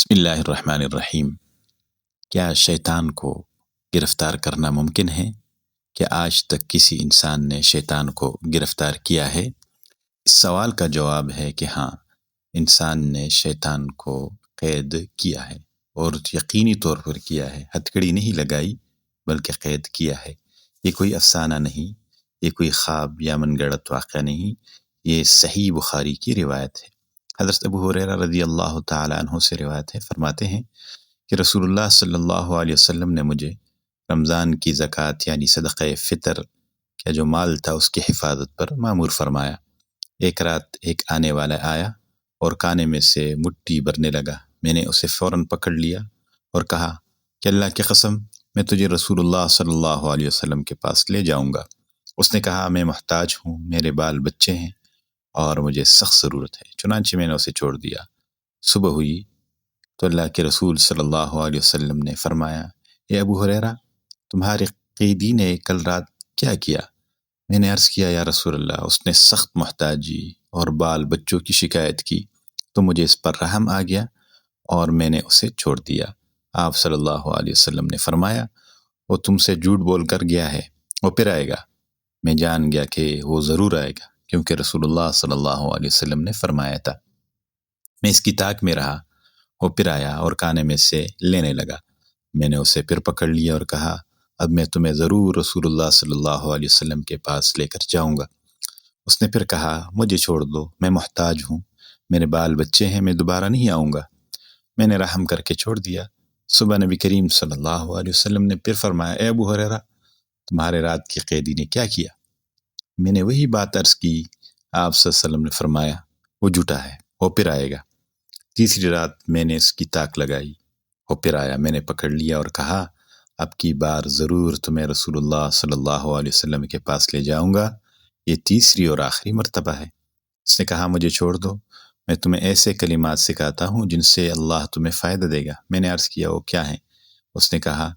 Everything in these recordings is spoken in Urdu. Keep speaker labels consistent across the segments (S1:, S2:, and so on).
S1: بسم اللہ الرحمن الرحیم۔ کیا شیطان کو گرفتار کرنا ممکن ہے؟ کہ آج تک کسی انسان نے شیطان کو گرفتار کیا ہے؟ اس سوال کا جواب ہے کہ ہاں، انسان نے شیطان کو قید کیا ہے، اور یقینی طور پر کیا ہے۔ ہتھکڑی نہیں لگائی بلکہ قید کیا ہے۔ یہ کوئی افسانہ نہیں، یہ کوئی خواب یا من گڑت واقعہ نہیں، یہ صحیح بخاری کی روایت ہے۔ حضرت ابو ہریرہ رضی اللہ تعالیٰ عنہ سے روایت ہے، فرماتے ہیں کہ رسول اللہ صلی اللہ علیہ وسلم نے مجھے رمضان کی زکوٰۃ یعنی صدقہ فطر کا جو مال تھا اس کی حفاظت پر مامور فرمایا۔ ایک رات ایک آنے والا آیا اور کانے میں سے مٹھی بھرنے لگا۔ میں نے اسے فوراً پکڑ لیا اور کہا کہ اللہ کی قسم، میں تجھے رسول اللہ صلی اللہ علیہ وسلم کے پاس لے جاؤں گا۔ اس نے کہا، میں محتاج ہوں، میرے بال بچے ہیں اور مجھے سخت ضرورت ہے۔ چنانچہ میں نے اسے چھوڑ دیا۔ صبح ہوئی تو اللہ کے رسول صلی اللہ علیہ وسلم نے فرمایا، اے ابو ہریرہ، تمہارے قیدی نے کل رات کیا کیا؟ میں نے عرض کیا، یا رسول اللہ، اس نے سخت محتاجی اور بال بچوں کی شکایت کی تو مجھے اس پر رحم آ گیا اور میں نے اسے چھوڑ دیا۔ آپ صلی اللہ علیہ وسلم نے فرمایا، وہ تم سے جھوٹ بول کر گیا ہے، وہ پھر آئے گا۔ میں جان گیا کہ وہ ضرور آئے گا، کیونکہ رسول اللہ صلی اللہ علیہ وسلم نے فرمایا تھا۔ میں اس کی طاق میں رہا، وہ پھر آیا اور کانے میں سے لینے لگا۔ میں نے اسے پھر پکڑ لیا اور کہا، اب میں تمہیں ضرور رسول اللہ صلی اللہ علیہ وسلم کے پاس لے کر جاؤں گا۔ اس نے پھر کہا، مجھے چھوڑ دو، میں محتاج ہوں، میرے بال بچے ہیں، میں دوبارہ نہیں آؤں گا۔ میں نے رحم کر کے چھوڑ دیا۔ صبح نبی کریم صلی اللہ علیہ وسلم نے پھر فرمایا، اے ابو ہریرہ، تمہارے رات کی قیدی نے کیا کیا؟ میں نے وہی بات عرض کی۔ آپ صلی اللہ علیہ وسلم نے فرمایا، وہ جھوٹا ہے، وہ پھر آئے گا۔ تیسری رات میں نے اس کی طاق لگائی، وہ پھر آیا۔ میں نے پکڑ لیا اور کہا، اب کی بار ضرور تمہیں رسول اللہ صلی اللہ علیہ وسلم کے پاس لے جاؤں گا، یہ تیسری اور آخری مرتبہ ہے۔ اس نے کہا، مجھے چھوڑ دو، میں تمہیں ایسے کلمات سکھاتا ہوں جن سے اللہ تمہیں فائدہ دے گا۔ میں نے عرض کیا، وہ کیا ہیں؟ اس نے کہا،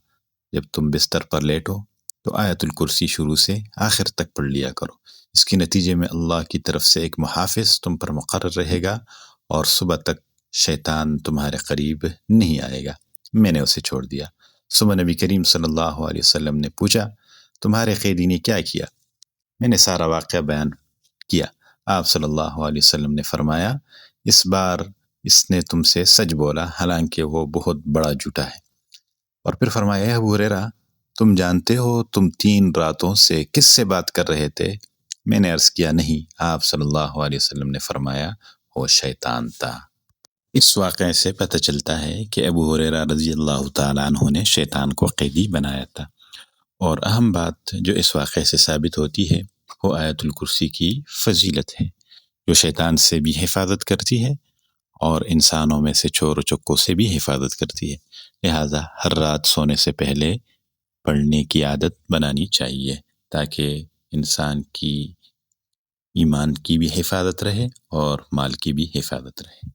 S1: جب تم بستر پر لیٹو تو آیت الکرسی شروع سے آخر تک پڑھ لیا کرو۔ اس کے نتیجے میں اللہ کی طرف سے ایک محافظ تم پر مقرر رہے گا اور صبح تک شیطان تمہارے قریب نہیں آئے گا۔ میں نے اسے چھوڑ دیا۔ صبح نبی کریم صلی اللہ علیہ وسلم نے پوچھا، تمہارے قیدی نے کیا کیا؟ میں نے سارا واقعہ بیان کیا۔ آپ صلی اللہ علیہ وسلم نے فرمایا، اس بار اس نے تم سے سچ بولا، حالانکہ وہ بہت بڑا جھوٹا ہے۔ اور پھر فرمایا، اے ابو ہریرہ، تم جانتے ہو تم 3 راتوں سے کس سے بات کر رہے تھے؟ میں نے عرض کیا، نہیں۔ آپ صلی اللہ علیہ وسلم نے فرمایا، وہ شیطان تھا۔ اس واقعے سے پتہ چلتا ہے کہ ابو ہریرہ رضی اللہ تعالیٰ عنہ نے شیطان کو قیدی بنایا تھا، اور اہم بات جو اس واقعے سے ثابت ہوتی ہے وہ آیت الکرسی کی فضیلت ہے، جو شیطان سے بھی حفاظت کرتی ہے اور انسانوں میں سے چور و چکوں سے بھی حفاظت کرتی ہے۔ لہٰذا ہر رات سونے سے پہلے پڑھنے کی عادت بنانی چاہیے، تاکہ انسان کی ایمان کی بھی حفاظت رہے اور مال کی بھی حفاظت رہے۔